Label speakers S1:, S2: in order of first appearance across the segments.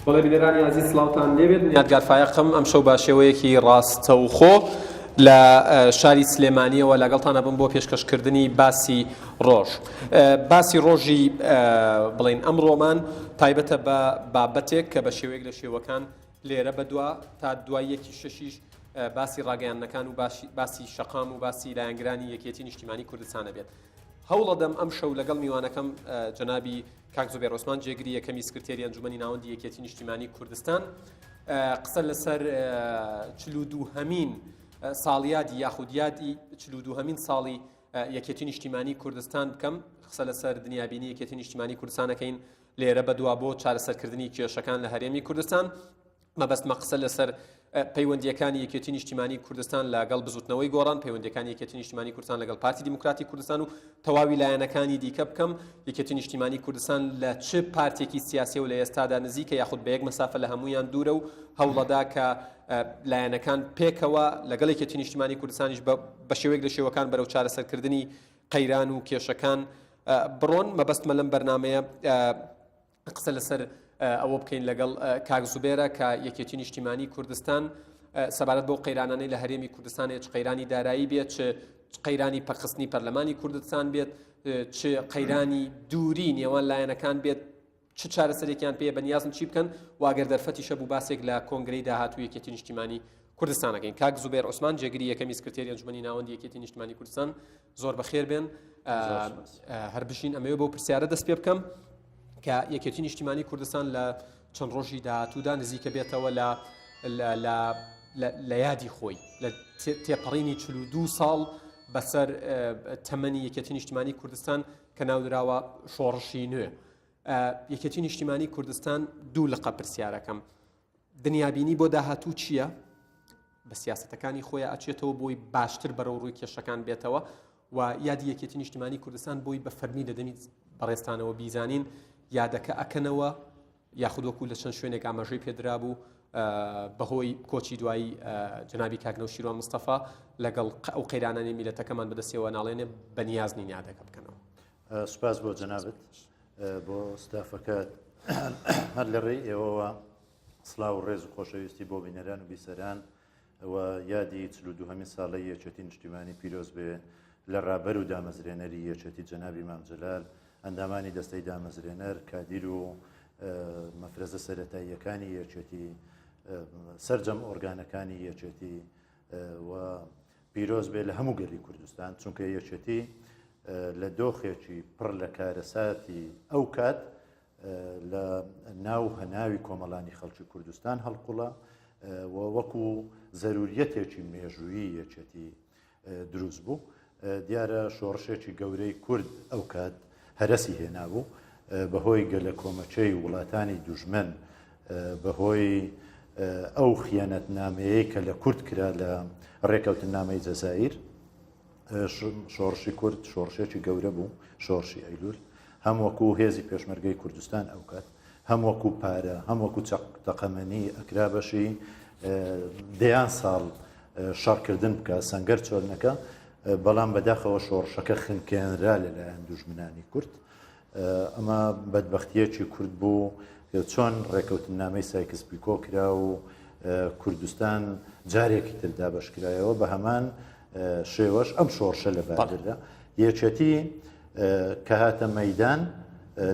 S1: بەڵێ بینەرانی عزیز سڵاوتان لێبێت یادگار فایقم ئەم شەو باشێوەیەکی ڕاستەوخۆ لە شاری سلێمانیەوە لەگەڵتانە بم بۆ پێشکەشکردنی باسی ڕۆژ. باسی ڕۆژی بڵێن ئەمڕۆمان تایبەتە بە بابەتێک کە بە شێوەیەک لە شێوەکان لێرە بەدووە تا دوای یەکی شەشیش باسی ڕاگەیاندنەکان و باسی شەقام و باسی لایەنگرانی یەکێتی نیشتیمانی کوردستانە بێت. هەوڵە دەم ئەم شەو لەگەڵ میوانەکەم جەنابی کاک زوبێر عوسمان جێگری یەکەمی سکرتێری ئەنجومەنی ناوەندی یەکێتی نیشتیمانی کوردستان قسە لەسەر 42هەمین ساڵیادی یاخود یادی 42هەمین ساڵی یەکێتی نیشتیمانی کوردستان بکەم، قسە لەسەر دنیابینی یەکێتی نیشتیمانی کوردستانەکەین لێرە بەدووا بۆ چارەسەرکردنی کێشەکان لە هەرێمی کوردستان. مەبەستمە قسە لەسەر پەیوەندیەکانی یەکێتی نیشتیمانی کوردستان لەگەڵ بزوتنەوەی گۆڕان، پەیوەندیەکانی یەکێتی نیشتیمانی کوردستان لەگەڵ پارتی دیموکراتی کوردستان و تەواوی لایەنەکانی دیکە بکەم. یەکێتی نیشتیمانی کوردستان لە چ پارتێکی سیاسی و لە ئێستادا نزیکە یاخود بە یەک مەسافە لە هەمویان دوورە و هەوڵەدا کە لایەنەکان پێکەوە لەگەڵ یەکێتی نیشتیمانی کوردستانیش بە شێوەیەک لە شێوەکان بەرەو چارەسەرکردنی قەیران و کێشەکان بڕۆن. مەبەستمە لەم بەرنامەیە قسە لەسەر ئەوە بکەین لەگەڵ کاک زوبێرە کە یەکێتی نیشتیمانی کوردستان سەبارەت بۆ قەیرانانەی لە هەرێمی کوردستان چ قەیرانی دارایی بێت، چ قەیرانی پەرخستنی پەرلەمانی کوردستان بێت، چ قەیرانی دووری نێوان لایەنەکان بێت، چ چارەسەرێکیان پێ بەنیازم چی بکەن واگەر دەرفەتی شەب و باسێک لە کۆنگرەی داهاتوو یەکێتی نیشتیمانی کوردستانەکەین. کاک زوبێر عوسمان جێگری یەکەمی سکرتێری ئەنجومەنی ناوەندی یەکێتی نیشتیمانی کوردستان، زۆر بەخێر بێن. هەر بشین ئەمەوێ بەو پرسیارە دەست پێ بکەم کە یەکێتی نیشتیمانی کوردستان لە چەند ڕۆژی داهاتوودا نزیکە بێتەوە لە یادی خۆی لە تێپەڕینی 42 ساڵ بەسەر تەمەنی یەکێتی نیشتیمانی کوردستان کە ناودراوە شۆڕشی نوێ. یەکێتی نیشتیمانی کوردستان دوو لقە پرسیارەکەم. دنیابینی بۆ داهاتوو چییە؟ بە سیاسەتەکانی خۆیان ئەچێتەوە بۆی باشتر بەرەو ڕووی کێشەکان بێتەوە و یادی یەکێتی نیشتیمانی کوردستان بۆی بە فەرمی دەدەمیت بەڕێستانەوە بیزانین یادەکە ئەکەنەوە یاخود وەکو لە چەند شوێنێک ئاماژەی پێدرا بوو بەهۆی کۆچی دوایی جنابی کاک نەوشیروان مستەفا لەگەڵ ئەو قەیرانانی میلەتەکەمان بەدەستیەوە ناڵێنێ بەنیازنی یادەکە بکەنەوە.
S2: سوپاس بۆ جەنابەت بۆ ستافەکە هەر لە ڕێی ئێوەوە سڵاو و ڕێز و خۆشەویستی بۆ بینەران و بیسەران و یادی 42هەمین ساڵی یەکێتی نیشتیمانی پیرۆز بێ لە ڕابەر و دامەزرێنەری یەکێتی جەنابی مام جەلال، ئەندامانی دەستەی دامەزرێنەر، کادیر و مەفرەزە سەرەتاییەکانی یەکێتی، سەرجەم ئۆرگانەکانی یەکێتی و پیرۆز بێ لە هەموو گەلی کوردستان، چونکە یەکێتی لە دۆخێکی پڕ لە کارەساتی ئەو کات لە ناو هەناوی کۆمەڵانی خەڵکی کوردستان هەڵقوڵە و وەکو زەروریەتێکی مێژوویی یەکێتی دروست بوو. دیارە شۆڕشێکی گەورەی کورد ئەو کات هەرەسی هێنابوو بەهۆی گەلە کۆمەچەی وڵاتانی دوژمن، بەهۆی ئەو خیانەتنامەیەی کە لە کورد کرا لە ڕێکەوتنامەی جەزایر. شۆڕشی کورد شۆڕشێکی گەورە بوو، شۆڕشی ئەیلول، هەم وەکو هێزی پێشمەرگەی کوردستان ئەو کات، هەم وەکو پارە، هەم وەکو تەقەمەنی ئەکرا بەشی دەیان ساڵ شەڕکردن بکە سەنگەر چۆلنەکە، بەڵام بەداخەوە شۆڕشەکە خنکێنرا لەلایەن دوژمنانی کورد. ئەمە بەدبەختیەکی کورد بوو چۆن ڕێکەوتنامەی سایکس پیکۆ کرا و کوردستان جارێکی تردا بەشکرایەوە بە هەمان شێوەش ئەم شۆڕشە لە بادردا. یەکێتی کە هاتە مەیدان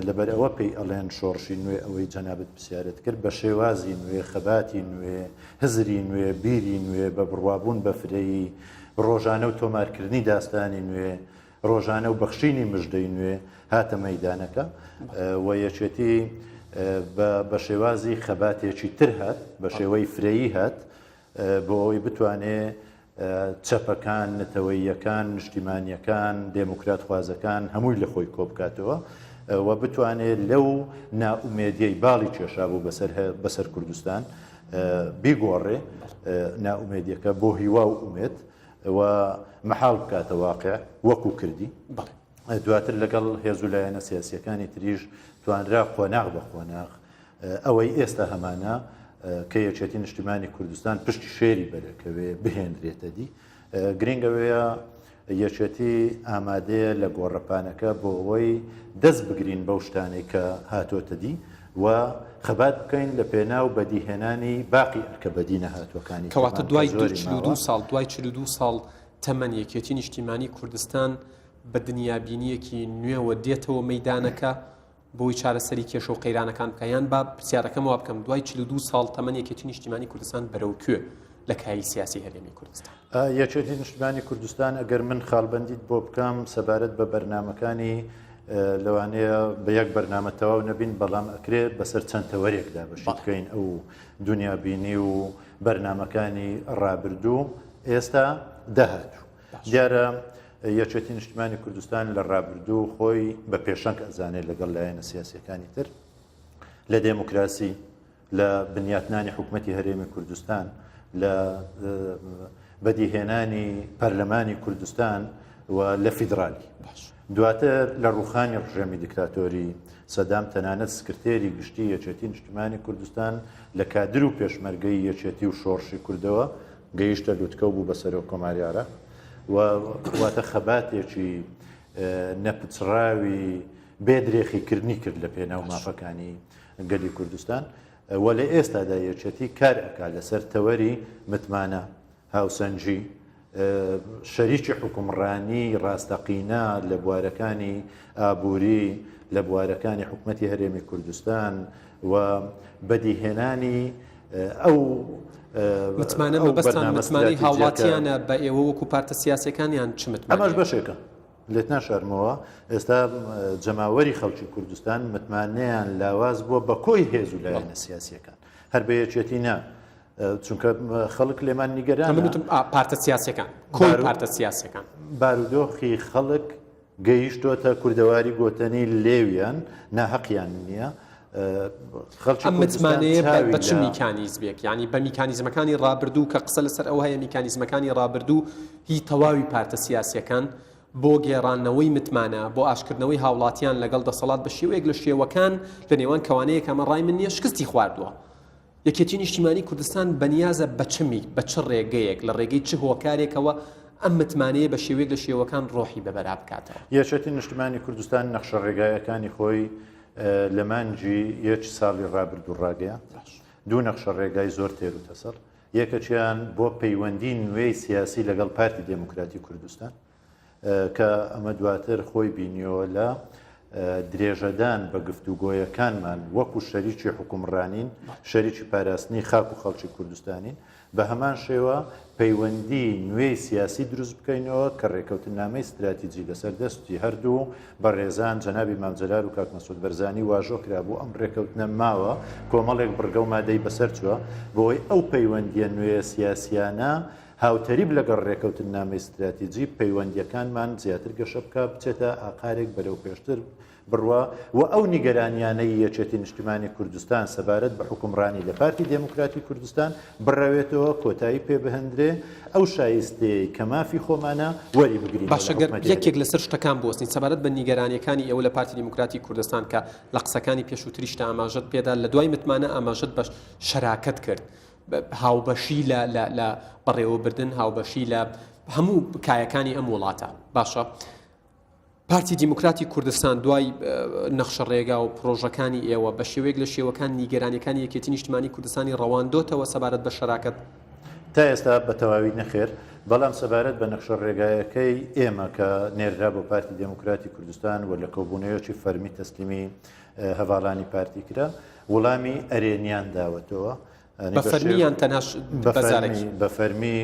S2: لەبەر ئەوە پێی ئەڵێن شۆڕشی نوێ ئەوەی جەنابەت پرسیارەت کرد بە شێوازی نوێ، خەباتی نوێ، هزری نوێ، بیری نوێ، بە بڕوابوون بە فرەیی، ڕۆژانە و تۆمارکردنی داستانی نوێ، ڕۆژانە و بەخشینی مژدەی نوێ هاتە مەیدانەکە و یەکێتی بە شێوازی خەباتێکی تر هات، بە شێوەی فرەیی هات بۆ ئەوەی بتوانێت چەپەکان، نەتەوەییەکان، نیشتیمانیەکان، دێموکرات خوازەکان هەمووی لە خۆی کۆبکاتەوە و بتوانێت لەو ناومێدیەی باڵی کێشا بوو بەسەر کوردستان بیگۆڕێ ناومێدیەکە بۆ هیوا و ئومێد و مەحاڵ بکاتە واقع وەکو کردی. دواتر لەگەڵ هێز و لایەنە سیاسیەکانی تریش توانرا قۆناغ بە قۆناغ ئەوەی ئێستا هەمانە کە یەکێتی نیشتیمانی کوردستان پشتی شێری بەرەکەوێ بهێنرێتە دی. گرنگەوەیە یەکێتی ئامادەیە لە گۆڕەپانەکە بۆ ئەوەی دەست بگرین بەو شتانەی کە هاتۆتە دی و خەبات بکەین لە پێناو بەدیهێنانی باقی ئەرکەبەدی نەهاتوەکانی
S1: کەواتە دوای 42 ساڵ دوای 42 ساڵ تەمەن یەکێتی نیشتیمانی کوردستان بە دنیابینیەکی نوێوە دێتەوە مەیدانەکە بۆی چارەسەری کێشە و قەیرانەکان بکەیان با پرسیارەکەم وا بکەم دوای 42 ساڵ تەمەن یەکێتی نیشتیمانی کوردستان بەرەو کوێ لە کای سیاسی هەرێمی کوردستان
S2: یەکێتی نیشتیمانی کوردستان ئەگەر من خاڵبەندیت بۆ بکەم سەبارەت بە بەرنامەکانی لەوانەیە بە یەک بەرنامە تەواو نەبین بەڵام ئەکرێت بەسەر چەند تەوەرێکدا بەشی بکەین ئەو دنیابینی و بەرنامەکانی ڕابردوو ئێستا داهاتوو دیارە یەکێتی نیشتیمانی کوردستان لە ڕابردوو خۆی بە پێشەنگ ئەزانێت لەگەڵ لایەنە سیاسیەکانی تر لە دێموکراسی لە بنیاتنانی حکوومەتی هەرێمی کوردستان لە بەدیهێنانی پەرلەمانی کوردستان و لە فیدرالی دواتر لە ڕوخانی ڕژێمی دیکتاتۆری سەدام تەنانەت سکرتێری گشتی یەکێتی نیشتیمانی کوردستان لە کادر و پێشمەرگەی یەکێتی و شۆڕشی کوردەوە گەیشتە لوتکە و بوو بەسەرەوە کۆماریارە واتە خەباتێکی نەپچڕاوی بێدرێخیکردنی کرد لە پێناو مافەکانی گەلی کوردستان و لە ئێستادا یەکێتی کار ئەکا لەسەر تەوەری متمانە هاوسەنجی شەریکی حکومڕانی ڕاستەقینە لە بوارەکانی ئابووری لە بوارەکانی حکوومەتی هەرێمی کوردستان و بەدیهێنانی ئەو
S1: متمانە مەبەستان متمانی هاوڵاتیانە بە ئێوە وەکو پارتە سیاسەکانیان چ متمانە؟
S2: ئەمەش بەشێکە لێت ناشارمەوە ئێستا جەماوەری خەڵکی کوردستان متمانەیان لاواز بووە بە کۆی هێز و لایەنە سیاسیەکان هەر بە یەکێتی نا چونکە خەڵک لێمان نیگەرانە
S1: منوتم پارتە سیاسەکان کۆی پارتە سیاسەکان
S2: بارودۆخی خەڵک گەیشتۆتە کوردەواری گۆتەنی لێویان ناحەقیان نییە
S1: ئەم متمانەیە بە چ میکانیزمێک یعنی بە میکانیزمەکانی ڕابردوو کە قسە لەسەر ئەو هەیە میکانیزمەکانی ڕابردوو هی تەواوی پارتە سیاسیەکان بۆ گێڕانەوەی متمانە بۆ ئاشکردنەوەی هاوڵاتیان لەگەڵ دەسەڵات بە شێوەیەک لە شێوەکان لە نێوان کەوانەیە کەمە ڕای من نییە شکستی خواردووە یەکێتی نیشتیمانی کوردستان بەنیازە بە چ ڕێگەیەک لە ڕێگەی چ هۆکارێکەوە ئەم متمانەیە بە شێوەیەک لە شێوەکان ڕۆحی بەبەرا بکاتەوە
S2: یەکێتی نیشتیمانی کوردستان نەخشە ڕێگایەکانی خۆی لە مانجی یەک ساڵی ڕابردوو ڕاگەیان دوو نەخشە ڕێگای زۆر تێر و تەسەڵ یەکەچیان بۆ پەیوەندی نوێی سیاسی لەگەڵ پارتی دموکراتی کوردستان کە ئەمە دواتر خۆی بینیەوە لە درێژەدان بە گفتوگۆیەکانمان وەکو شەریکی حکومڕانین شەریکی پاراستنی خاک و خەڵکی کوردستانین بە هەمان شێوە پەیوەندی نوێی سیاسی دروست بکەینەوە کە ڕێکەوتنامەی استراتیجی لەسەر دەستی هەردوو بە ڕێزان جەنابی مامجەلال و کاک مەسعود بەرزانی واژۆ کرابوو ئەم ڕێکەوتنە ماوە کۆمەڵێک بڕگە و مادەی بەسەر چووە بۆی ئەو پەیوەندیە نوێ سیاسیانە هاوتەریب لەگەڵ ڕێکەوتنامەی استراتیجی پەیوەندیەکانمان زیاتر گەشە بکە بچێتە ئاقارێک بەرەو پێشتر بڕوە و ئەو نیگەرانیانەی یەکێتی نیشتیمانی کوردستان سەبارەت بە حکومڕانی لە پارتی دموکراتی کوردستان بڕەوێتەوە کۆتایی پێ بهێندرێ ئەو شایستەیە کە مافی خۆمانە وەری بگرین
S1: باشەگەر یەکێک لەسەر شتەکان بوەستین سەبارەت بە نیگەرانیەکانی ئێوە لە پارتی دموکراتی کوردستان کە لە قسەکانی پێشووتریشتە ئاماژەت پێدا لە دوای متمانە ئاماژەت بە شەراکەت کرد هاوبەشی لە بەڕێوەبردن هاوبەشی لە هەموو کایەکانی ئەم وڵاتە باشە پارتی دموکراتی کوردستان دوای نەخشە ڕێگا و پرۆژەکانی ئێوە بە شێوەیەک لە شێوەکان نیگەرانیەکانی یەکێتی نیشتیمانی کوردستانی ڕەواندۆتەوە سەبارەت بە شەراکەت
S2: تا ئێستا بە تەواوی نەخێر بەڵام سەبارەت بە نەخشە ڕێگایەکەی ئێمە کە نێررا بۆ پارتی دموکراتی کوردستان و لە کۆبوونەوەکی فەرمی تەسلیمی هەواڵانی پارتی کرا وەڵامی ئەرێنیان داوەتەوە
S1: بە فەرمییان تەناش
S2: بە فەرمی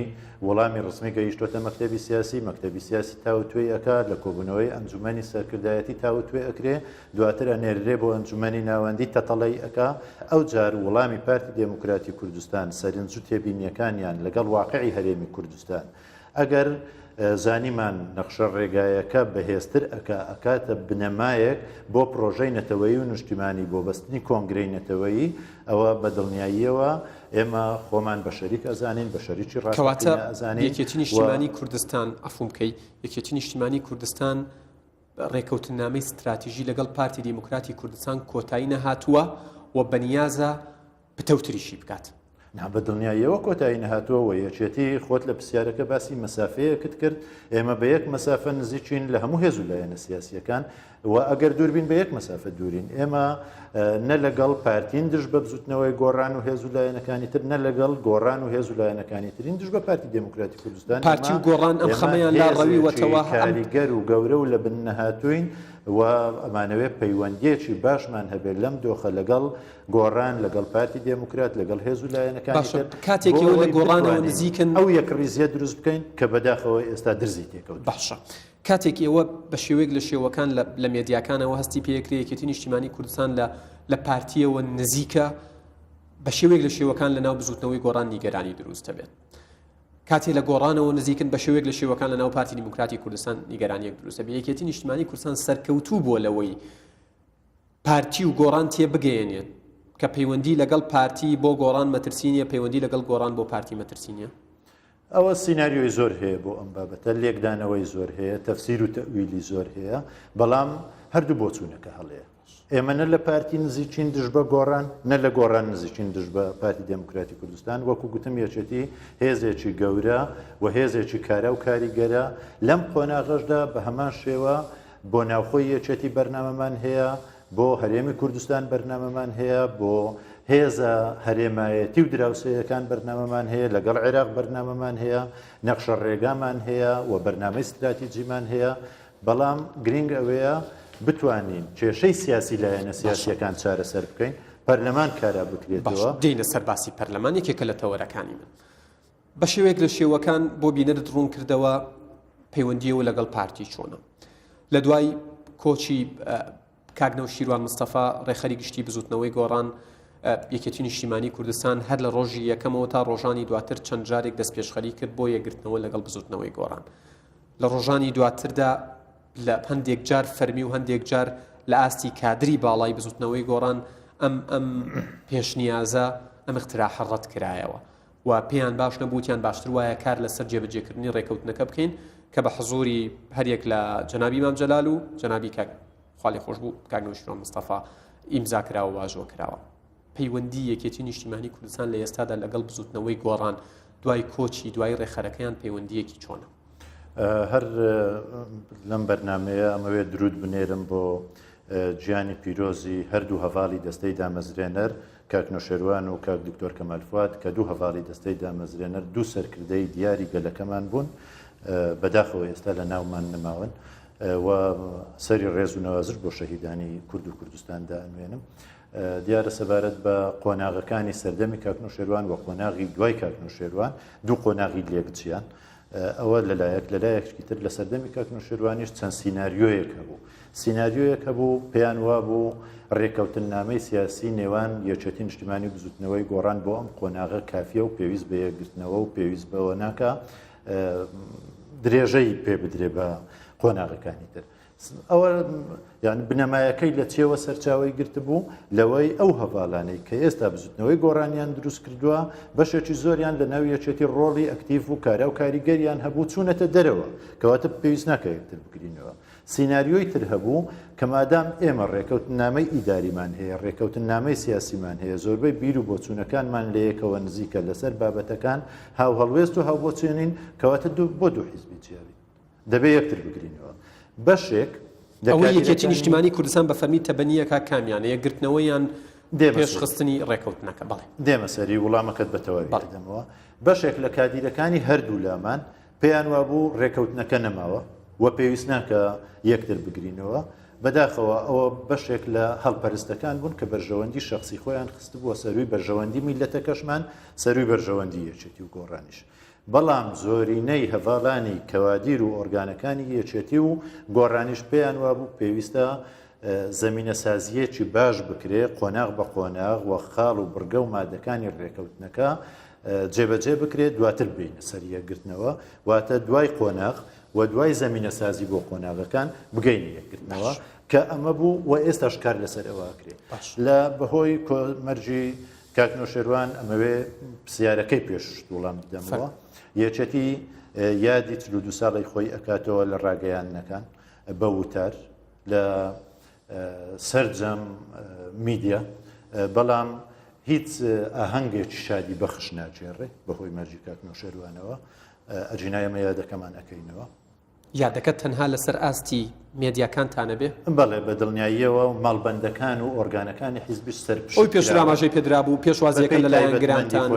S2: وەڵامی ڕسمی گەیشتۆتە مەکتەبی سیاسی مەکتەبی سیاسی تاوتوێ ئەکات لە کۆبوونەوەی ئەنجومەنی سەرکردایەتی تاوتوێ ئەکرێ دواتر ئەنێررێ بۆ ئەنجومەنی ناوەندی تەتەڵەی ئەکا ئەو جار وەڵامی پارتی دموکراتی کوردستان سەرنج و تێبینیەکانیان لەگەڵ واقعی هەرێمی کوردستان ئەگەر زانیمان نەخشە ڕێگایەکە بەهێزتر ئەکاتە بنەمایەک بۆ پرۆژەی نەتەوەیی و نیشتیمانی بۆ بەستنی کۆنگرەی نەتەوەیی ئەوە بە دڵنیاییەوە ئێمە خۆمان بە شەریک ئەزانین بە شەریکی ڕاستەقینە ئەزانین
S1: یەکێتی نیشتیمانی کوردستان ئەفومکەی یەکێتی نیشتیمانی کوردستان ڕێکەوتنامەی استراتیژی لەگەڵ پارتی دموکراتی کوردستان کۆتایی نەهاتووە و بەنیازە پتەوتریشی بکات
S2: بە دڵنیاییەوە کۆتایی نەهاتووە و یەکێتی خۆت لە پرسیارەکە باسی مەسافەیەکت کرد ئێمە بە یەک مەسافە نزیکین لە هەموو هێز و لایەنە سیاسیەکان و ئەگەر دووربین بە یەک مەسافە دوورین ئێمە نە لەگەڵ پارتین دژ بە بزوتنەوەی گۆڕان و هێز و لایەنەکانی تر نە لەگەڵ گۆڕان و هێز و لایەنەکانی ترین دژ بە پارتی دموکراتی کوردستان
S1: پارتی و گۆڕان ئەم خەمەیان لا ڕەویوەتەوە
S2: کاریگەر و گەورە و لە بن نەهاتووین و ئەمانەوێت پەیوەندیەکی باشمان هەبێت لەم دۆخە لەگەڵ گۆڕان لەگەڵ پارتی دموکرات لەگەڵ هێز و لایەنەکانی تر
S1: کاتێکەوە لە گۆڕانەوە نزیکن
S2: ئەو یەک ڕیزیە دروست بکەین کە بەداخەوە ئێستا درزی تێکەوت
S1: باشە کاتێک ئێوە بە شێوەیەک لە شێوەکان لە مێدیاکانەوە هەستی پێکرێکێتی نیشتیمانی کوردستان لە پارتیەوە نزیکە بە شێوەیەک لە شێوەکان لە ناو بزوتنەوەی گۆڕان نیگەرانی دروستە بێت کاتێک لە گۆڕانەوە نزیکن بە شێوەیەک لە شێوەکان لە ناو پارتی دیموکراتی کوردستان نیگەرانیەک دروستە بێت یەکێتی نیشتیمانی کوردستان سەرکەوتوو بۆ لەوەی پارتی و گۆڕان تێبگەێنێت کە پەیوەندی لەگەڵ پارتی بۆ گۆڕان مەترسینیە پەیوەندی لەگەڵ گۆڕان بۆ پارتی مەترسینیە
S2: ئەوە سیناریۆی زۆر هەیە بۆ ئەم بابەتە لێکدانەوەی زۆر هەیە تەفسیر و تەویلی زۆر هەیە بەڵام هەردوو بۆچوونەکە هەڵەیە ئێمە نە لە پارتی نزیکین دژ بە گۆڕان نە لە گۆڕان نزیکین دژ بە پارتی دموکراتی کوردستان وەکو گوتم یەکێتی هێزێکی گەورە و هێزێکی کارە و کاریگەرە لەم قۆناغەشدا بە هەمان شێوە بۆ ناوخۆی یەکێتی بەرنامەمان هەیە بۆ هەرێمی کوردستان بەرنامەمان هەیە بۆ هێزە هەرێمایەتی و دراوسەیەکان بەرنامەمان هەیە لەگەڵ عێراق بەرنامەمان هەیە نەخشە ڕێگامان هەیە و بەرنامەی استراتیجیمان هەیە بەڵام گرنگ ئەوەیە بتوانین کێشەی سیاسی لایەنە سیاسیەکان چارەسەر بکەین پەرلەمان کارا بکرێتەوە
S1: دێنە سەر باسی پەرلەمان یەکێکە لە تەوەرەکانی من بە شێوەیەک لە شێوەکان بۆ بینەرت ڕوون کردەوە پەیوەندیەوە لەگەڵ پارتی چۆنە لە دوای کۆچی کاگنە و شیروان مستەفا ڕێخەری گشتی بزوتنەوەی گۆڕان یەکێتی نیشتیمانی کوردستان هەر لە ڕۆژی یەکەمەوە تا ڕۆژانی دواتر چەند جارێک دەست پێشخەری کرد بۆ یەکگرتنەوە لەگەڵ بزوتنەوەی گۆڕان لە ڕۆژانی دواتردا لە هەندێک جار فەرمی و هەندێک جار لە ئاستی کادری باڵای بزوتنەوەی گۆڕان ئەم پێشنیازە ئەم اختراحە ڕەت کرایەوە و پێیان باش نەبووتیان باشتر وایە کار لەسەر جێبەجێکردنی ڕێکەوتنەکە بکەین کە بە حزوری هەرێک لە جەنابی مام جەلال و جەنابی خاڵی خۆش بوو کاگنە و شیروان مستەفا ئیمزا کراوە واژۆ کراوە پەیوەندی یەکێتی نیشتیمانی کوردستان لە ئێستادا لەگەڵ بزوتنەوەی گۆڕان دوای کۆچی دوای ڕێخەرەکەیان پەیوەندیەکی چۆنە
S2: هەر لەم بەرنمەیە ئەمەوێت درود بنێرم بۆ گیانی پیرۆزی هەردوو هەڤاڵی دەستەی دامەزرێنەر کاک نۆشێروان و کاک دکتۆر کەمال فواد کە دوو هەڤاڵی دەستەی دامەزرێنەر دوو سەرکردەی دیاری گەلەکەمان بوون بەداخەوە ئێستا لە ناومان نەماون و سەری ڕێز و نەوازش بۆ شەهیدانی کورد و کوردستاندا ئەنوێنم دیارە سەبارەت بە قۆناغەکانی سەردەمی کاک نۆشێروان و قۆناغی دوای کاک نۆشێروان دوو قۆناغی لێکچیان ئەوە لەلایەکی تر لە سەردەمی کاک نۆشێروانیش چەند سیناریۆیەک هەبوو سیناریۆیەک هەبوو پێیان وابوو ڕێکەوتن نامەی سیاسی نێوان یەکێتی نیشتیمانی بزوتنەوەی گۆڕان بۆ ئەم قۆناغە کافیە و پێویست بە یەکگرتنەوە و پێویست بەوە ناکە درێژەی پێ بدرێ بە قۆناغەکانی تر ئەوە یعنی بنەمایەکەی لە چێوە سەرچاوی گرتبوو لەوەی ئەو هەڤاڵانەی کە ئێستا بزوتنەوەی گۆڕانیان دروست کردووە بەشێکی زۆریان لە ناو یەکێتی ڕۆڵی ئەکتیڤ و کارە و کاریگەریان هەبوو چوونەتە دەرەوە کەواتە پێویست ناکە یەکتر بگرینەوە سیناریۆی تر هەبوو کە مادام ئێمە ڕێکەوتن نامەی ئیداریمان هەیە ڕێکەوتن نامەی سیاسیمان هەیە زۆربەی بیر و بۆچوونەکانمان لە یەکەوە نزیکە لەسەر بابەتەکان هاو هەڵوێست و هاوبۆچێنین کەواتە بۆ دوو حیزبی جیاوی دەبێت یەکتر بگرینەوە بەشێک
S1: ئەوەی یەکێتی نیشتیمانی کوردستان بە فەرمی تەبەنیەکە کامیانە یەکگرتنەوەیان پێشخستنی ڕێکەوتنەکە بەڵێ
S2: دێمە سەری وڵامەکەت بەتەواوی دەمەوە بەشێک لە کادیرەکانی هەردوو لامان پێیان وابوو ڕێکەوتنەکە نەماوە و پێویست ناکە یەکتر بگرینەوە بەداخەوە ئەوە بەشێک لە هەڵپەرستەکان بوون کە بەرژەوەندی شخصی خۆیان خست بووە سەروی بەرژەوەندی میلەتەکەشمان سەروی بەرژەوەندی یەکێتی و گۆڕانیش بەڵام زۆرینەی هەڤاڵانی کەوادیر و ئۆرگانەکانی یەکێتی و گۆڕانیش پێیان وابوو پێویستە زەمینە سازیەکی باش بکرێ قۆناغ بە قۆناغ و خاڵ و بڕگە و مادەکانی ڕێکەوتنەکە جێبەجێ بکرێت دواتر بینە سەر یەکگرتنەوە واتە دوای قۆناغ و دوای زەمینە سازی بۆ قۆناغەکان بگەین یەکگرتنەوە کە ئەمە بوو و ئێستاش کار لەسەر ئەوە کرێت لە بەهۆی کۆمەرجی کاک نۆشێروان ئەمەوێ پرسیارەکەی پێش وەڵام بدەمەوە یەکێتی یادی 42 ساڵی خۆی ئەکاتەوە لە ڕاگەیانەکان بە وتار لە سەرجەم میدیا بەڵام هیچ ئاهەنگێکی شادی بەخش ناچێڕێ بەهۆی مەرجی کاکنەوشێروانەوە ئەجینای ئەمە یادەکەمان ئەەکەینەوە
S1: یادەکەت تەنها لەسەر ئاستی مێدیاکانتانە بێ
S2: بەڵێ بە دڵنیاییەوە و ماڵبەندەکان و ئۆرگانەکانی حیزبیش سەر
S1: ئەوی پێشراماژەی پێدرا بوو پێشوازیەکە لەلایەن گرانتان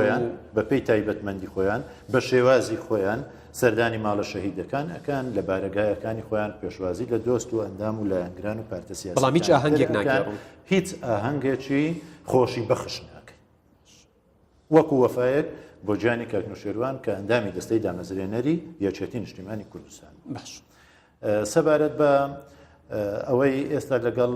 S2: بەپێی تایبەتمەندی خۆیان بە شێوازی خۆیان سەردانی ماڵە شەهیدەکان ئەکان لە بارەگایەکانی خۆیان پێشوازی لە دۆست و ئەندام و لایەنگران و پارتە سیاسی
S1: بەڵام هیچ ئاهەنگێک ناگێڕن
S2: هیچ ئاهەنگێکی خۆشی بەخش ناکەین وەکو وەفایەک بۆ گیانی کاکنوشێروان کە ئەندامی دەستەی دامەزرێنەری یەکێتی نیشتیمانی کوردستان
S1: باش
S2: سەبارەت بە ئەوەی ئێستا لەگەڵ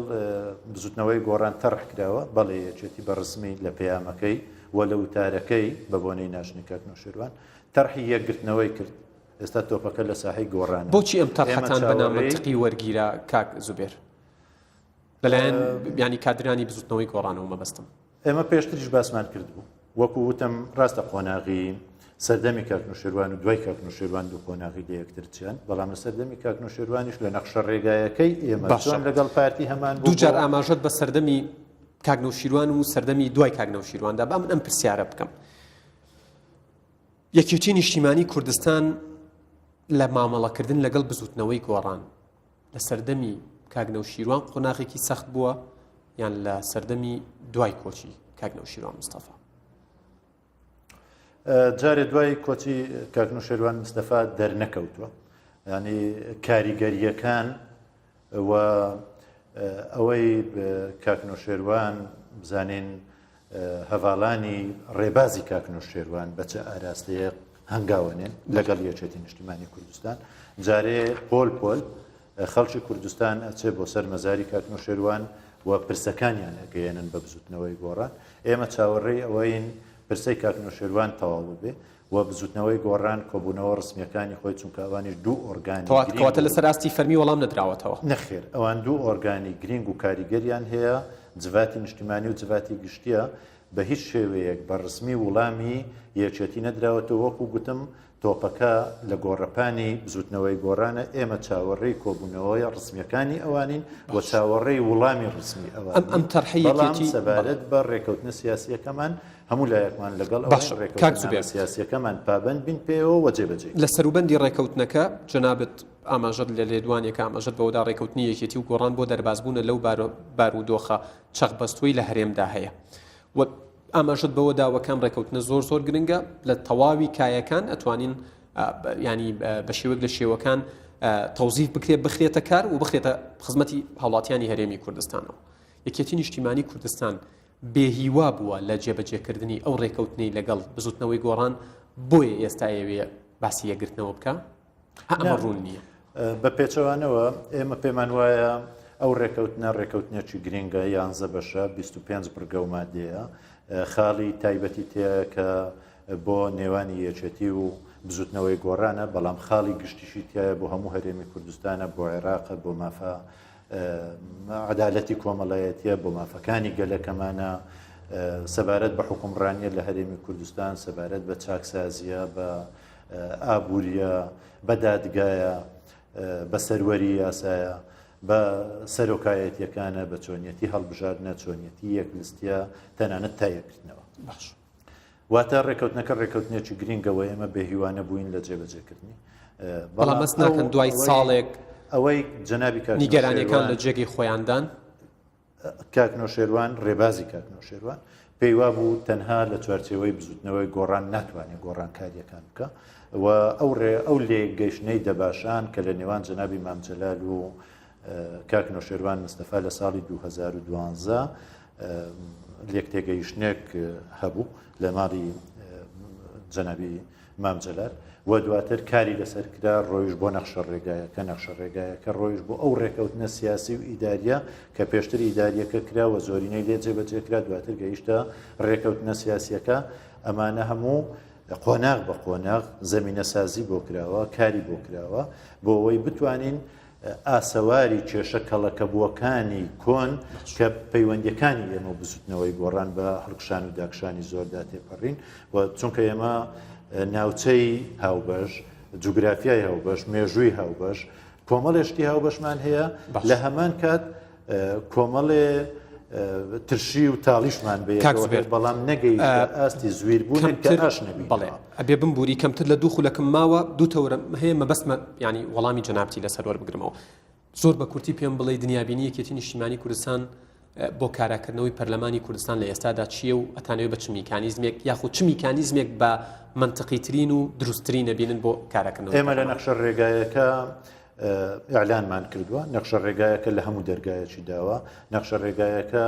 S2: بزوتنەوەی گۆڕان تەڕح کراوە بەڵێ یەکێتی بەڕسمی لە پەیامەکەی و لە وتارەکەی بە بۆنەی ناشنی کاکنوشێروان تەرحی یەکگرتنەوەی کرد ئێستا تۆپەکە لە ساحەی گۆڕانە
S1: بۆچی ئەم تەرحەتان بە نامەنتیقی وەرگیرە کاک زوبێر لەلایەن ینی کادرانی بزوتنەوەی گۆڕانەوە مەبەستم
S2: ئێمە پێشتریش باسمان کرد بوو وەکو وتم ڕاستە قۆناغی سەردەمی کاکنوشێروان و دوای کاکنوشێروان دوو قۆناغی لە یەکترچیان بەڵام لە سەردەمی کاکنوشێروانیش لە نەخشە ڕێگایەکەی ئێمە چۆن لەگەڵ پارتی هەمان
S1: دوو جار ئاماژەت بە سەردەمی کاکنەوشیروان و سەردەمی دوای کاکنەوشیرواندا با من ئەم پرسیارە بکەم یەکێتی نیشتیمانی کوردستان لە مامەڵەکردن لەگەڵ بزوتنەوەی گۆڕان لە سەردەمی کاکنەوشیروان قۆناغێکی سەخت بووە یان لە سەردەمی دوای کۆچی کاکنەوشیروان مستەفا
S2: جارێ دوای کۆچی کاکنوشێروان مستەفا دەرنەکەوتووە ینی کاریگەریەکان و ئەوەی کاکنوشێروان بزانین هەواڵانی ڕێبازی کاکنوشێروان بە چه ئاراستەیە هەنگاوەنێن لەگەڵ یەکێتی نیشتیمانی کوردستان جارێ پۆل خەڵکی کوردستان ئەچێ بۆ سەر مەزاری کاکنوشێروان و پرسەکانیان ئەگەیەنن بە بزوتنەوەی گۆڕان ئێمە چاوەڕێی ئەوەین پرسەی کاکنوشێروان تەواو بێ و بزوتنەوەی گۆڕان کۆبوونەوە ڕسمیەکانی خۆی چونکە ئەوانیش دوو ئۆرگانی
S1: کەواتە لەسەر ئاستی فەرمی وەڵام نەدراوەتەوە
S2: نەخێر ئەوان دوو ئۆرگانی گرنگ و کاریگەریان هەیە جڤاتی نیشتیمانی و جڤاتی گشتیە بە هیچ شێوەیەک بە ڕسمی وڵامی یەکێتی نەدراوەتەوە وەکو گوتم تۆپەکە لە گۆڕەپانی بزوتنەوەی گۆڕانە ئێمە چاوەڕێی کۆبوونەوەی ڕسمیەکانی ئەوانین بۆ چاوەڕێی وڵامی ڕسمی ئەوان
S1: ئەم تەرحەیەکی
S2: سەبارەت بە ڕێکەوتنە سیاسیەکەمان هەموو لایەکمان لەگەڵ ڕێکەوتنە سیاسیەکەمان پابند بین پێوە وەجێبەجێ
S1: لە سەروبەندی ڕێکەوتنەکە جەنابەت ئاماژەت لە لێدوانێکە ئاماژەت بەوەدا ڕێکەوتنی یەکێتی و گۆڕان بۆ دەربازبوونە لەو بارودۆخە چەقبەستووی لە هەرێمدا هەیە و ئاماژەت بەوە داوەکان ڕێکەوتنە زۆر گرنگە لە تەواوی کایەکان ئەتوانین ینی بە شێوەک لە شێوەکان تەوزیف بخرێتە کار و بخرێتە خزمەتی هاوڵاتیانی هەرێمی کوردستانەوە یەکێتی نیشتیمانی کوردستان بێهیوا بووە لە جێبەجێکردنی ئەو ڕێکەوتنەی لەگەڵ بزوتنەوەی گۆڕان بۆیە ئێستا ئەوێ باسی یەکگرتنەوە بکە ئەمە ڕوون نییە
S2: بە پێچەوانەوە ئێمە پێمان وایە ئەو ڕێکەوتنێکی گرنگە 11 بەشە 25 بڕگە و مادەیە خاڵی تایبەتی تەیە کە بۆ نێوانی یەکێتی و بزوتنەوەی گۆڕانە بەڵام خاڵی گشتیشی تایە بۆ هەموو هەرێمی کوردستانە بۆ عێراقە بۆ مافە عەدالەتی کۆمەڵایەتیە بۆ مافەکانی گەلەکەمانە سەبارەت بە حکومڕانیە لە هەرێمی کوردستان سەبارەت بە چاکسازیە بە ئابووریە بە دادگایە بە سەروەری یاسایە بە سەرۆکایەتیەکانە بە چۆنیەتی هەڵبژاردنە چۆنیەتی یەکلیستە تەنانەت تایەکردنەوە
S1: باش
S2: واتە ڕێکەوتنەکە ڕێکەوتنێکی گرنگەوە ئێمە بێهیوانە بووین لە جێبەجێکردنی
S1: بەڵام مەس ناکەن دوای ساڵێک
S2: ئەوەی جەنابی
S1: نیگەرانیەکان لە جێگەی خۆیاندان
S2: کاکنۆشێروان ڕێبازی کاکنۆشێروان پێیوا بوو تەنها لە چوارچێوەی بزوتنەوەی گۆڕان ناتوانێت گۆڕانکاریەکان بکە و ئەو لێ گەیشتنەی دەباشان کە لە نێوان جەنابی مامجەلال و کاکنۆشێروان مستەفا لە ساڵی 2012 لێک تێگەیشتنێک هەبوو لە ماڵی جەنابی مامجەلال و دواتر کاری لەسەر کرا ڕۆیش بۆ نەخشە ڕێگایەکە ڕۆیش بۆ ئەو ڕێکەوتنە سیاسی و ئیداریە کە پێشتر ئیداریەکە کرا و زۆرینەی لێ جێبەجێ کرا دواتر گەیشتە ڕێکەوتنە سیاسیەکە ئەمانە هەموو قۆناغ بە قۆناغ زەمینە سازی بۆ کراوە کاری بۆ کراوە بۆ ئەوەی بتوانین ئاسەواری کێشە کەڵەکەبووەکانی کۆن کە پەیوەندیەکانی ئێمە بزوتنەوەی گۆڕان بە هەڵکشان و داکشانی زۆردا تێپەڕین و چونکە ئێمە ناوچەی هاوبەش جوگرافیای هاوبەش مێژووی هاوبەش کۆمەڵێشتی هاوبەشمان هەیە لە هەمان کات کۆمەڵێ ترشی و تاڵیشمان بەڵام نەگەیشتە ئاستی زویر بوون کە ئاش نەبی
S1: بەڵێ ئەبێ بمبووری کەمتر لە دوو خولەکەم ماوە دوو تەورە هەیە مەبەستمە ینی وەڵامی جەنابەتی لەسەر وەربگرمەوە زۆر بە کورتی پێم بڵێ دنیابینی یەکێتی نیشتیمانی کوردستان بۆ کاراکردنەوەی پەرلەمانی کوردستان لە ئێستادا چییە و ئەتانەوێت بە چ میکانیزمێک یاخود چ میکانیزمێک بە منطقیترین و دروستترین نەبینن بۆ کاراکردنەوە
S2: ئێمە لە نەخشە ڕێگایەکە ئیعلانمان کردووە نەخشە ڕێگایەکە لە هەموو دەرگایەکی داوە نەخشە ڕێگایەکە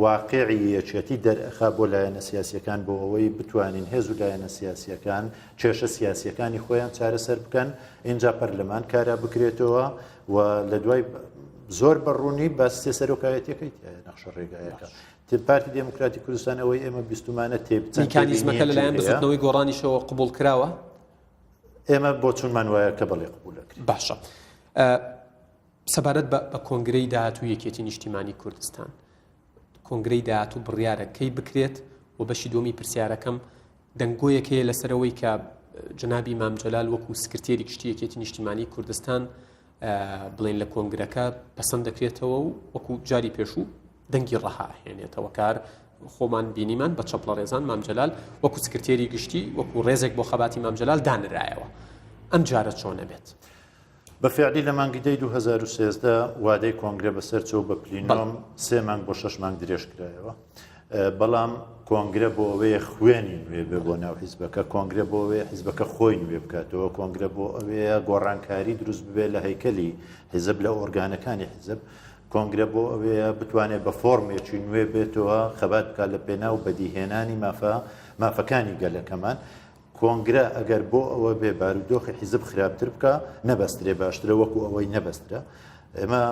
S2: واقعی یەکێتی دەرخا بۆ لایەنە سیاسیەکان بۆ ئەوەی بتوانین هێز و لایەنە سیاسیەکان کێشە سیاسیەکانی خۆیان چارەسەر بکەن اینجا پەرلەمان کارا بکرێتەوە و لە دوای زۆر بەڕوونی بە سێسەرۆکایەتەکەی نەخشە ڕێگایەکە پارتی دموکراتی کوردستان ئەوەی ئێمە بیستمانە تێبچەند
S1: میکانیزمەکە لەلایەن بزوتنەوەی گۆڕانیشەوە قبول کراوە
S2: ئێمە بۆ چونمان وایە کە بەڵێ قبولەکرێت
S1: باشە سەبارەت بە کۆنگرەی داهاتوو یەکێتی نیشتیمانی کوردستان کۆنگرەی داهاتوو بڕیارە کەی بکرێت و بەشی دومی پرسیارەکەم دەنگۆیەک هەیە لەسەرەوەی کە جنابی مام جەلال وەکو سکرتێری گشتی یەکێتی نیشتیمانی کوردستان بڵێن لە کۆنگرەکە پەسەند دەکرێتەوە و وەکو جاری پێشوو دەنگی ڕەها هێنێتەوە کار خۆمان بینیمان بە چەپڵە ڕێزان مام جەلال وەکو سکرتێری گشتی وەکو ڕێزێک بۆ خەباتی مام جەلال دانرایەوە ئەم جارە چۆنە بێت
S2: بەفیعلی لە مانگی 2013 وادەی کۆنگرە بەسەرچەوە بە پلینۆم 3 مانگ بۆ 6 مانگ درێژ کرایەوە بەڵام کۆنگرە بۆ ئەوەیە خوێنی نوێ بێ بۆ ناو حیزبەکە کۆنگرە بۆ ئەوەیە حیزبەکە خۆی نوێ بکاتەوە کۆنگرە بۆ ئەوەیە گۆڕانکاری دروست ببێت لە هەیکەلی حیزب لە ئۆرگانەکانی حیزب کۆنگرە بۆ ئەوەیە بتوانێت بە فۆرمێکی نوێ بێتەوە خەبات بکات لە پێناو بەدیهێنانی مافەکانی گەلەکەمان کۆنگرە ئەگەر بۆ ئەوە بێ بارودۆخی حیزب خراپتر بکە نەبەسترێ باشترە وەکو ئەوەی نەبەسترە ئێمە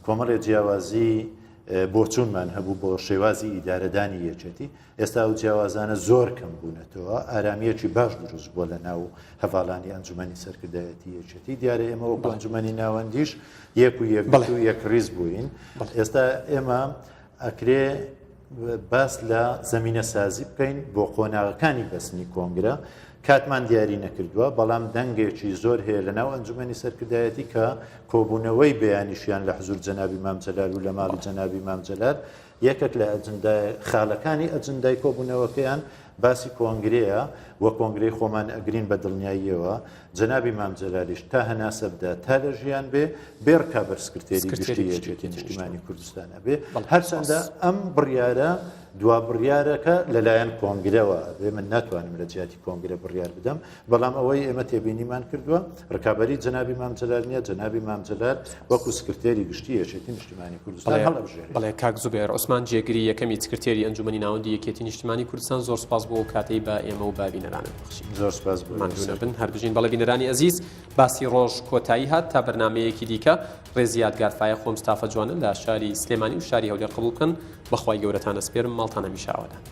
S2: کۆمەڵێ جیاوازی بۆ چوونمان هەبوو بۆ شێوازی ئیدارەدانی یەکێتی ئێستا و جیاوازانە زۆر کەم بوونەتەوە ئارامیەکی باش دروست بۆ لە ناو هەڤاڵانی ئەنجومەنی سەرکردایەتی یەکێتی دیارە ئێمە وەکو ئەنجومەنی ناوەندیش یەک و یەک ڕیز بووین ئێستا ئێمە ئەکرێ باس لە زەمینە سازی بکەین بۆ قۆناغەکانی بەسنی کۆنگرە کاتمان دیاری نەکردووە بەڵام دەنگێکی زۆر هەیە لە ناو ئەنجومەنی سەرکردایەتی کە کۆبوونەوەی بەیانیشیان لە حزور جەنابی مام جەلال و لە ماڵی جەنابی مام جەلال یەکێک لە خاڵەکانی ئەجندای کۆبوونەوەکەیان باسی کۆنگرەیە وە کۆنگرەی خۆمان ئەگرین بە دڵنیاییەوە جەنابی مام جەلالیش تا هەناسەبدا تا لە ژیان بێڕکا بەرسکرتێری گشتی یەکێتی نیشتیمانی کوردستانە بێ هەرچەندە ئەم بڕیارە دوا بڕیارەکە لەلایەن کۆنگرەوە بێ من ناتوانم لە جیاتی کۆنگرە بڕیار بدەم بەڵام ئەوەی ئێمە تێبینیمان کردووە ڕکابەری جەنابی مام جەلال نییە جەنابی مام جەلال وەکو سکرتێری گشتی یەکێتی نیشتیمانی کوردستان هەڵەبژێرێت
S1: بەڵێ کاک زوبێر عوسمان جێگری یەکەمی سکرتێری ئەنجومەنی ناوەندی یەکێتی نیشتیمانی کوردستان زۆر سپاس بۆ کاتەی بە ئێمە و بابینەرانت بەخشین
S2: زۆر سپاس
S1: ماندوونە بن هەر بژین بەڵێ بینەرانی ئەزیز باسی ڕۆژ کۆتایی هات تا بەرنامەیەکی دیکە ڕێزی یادگارفایە خۆم ستافە جوانن لە شاری سلێمانی و شاری هەولێر قبول بکەن بەخوای گەورەتانە سپێرم ماڵتان هەمیشە ئاوادان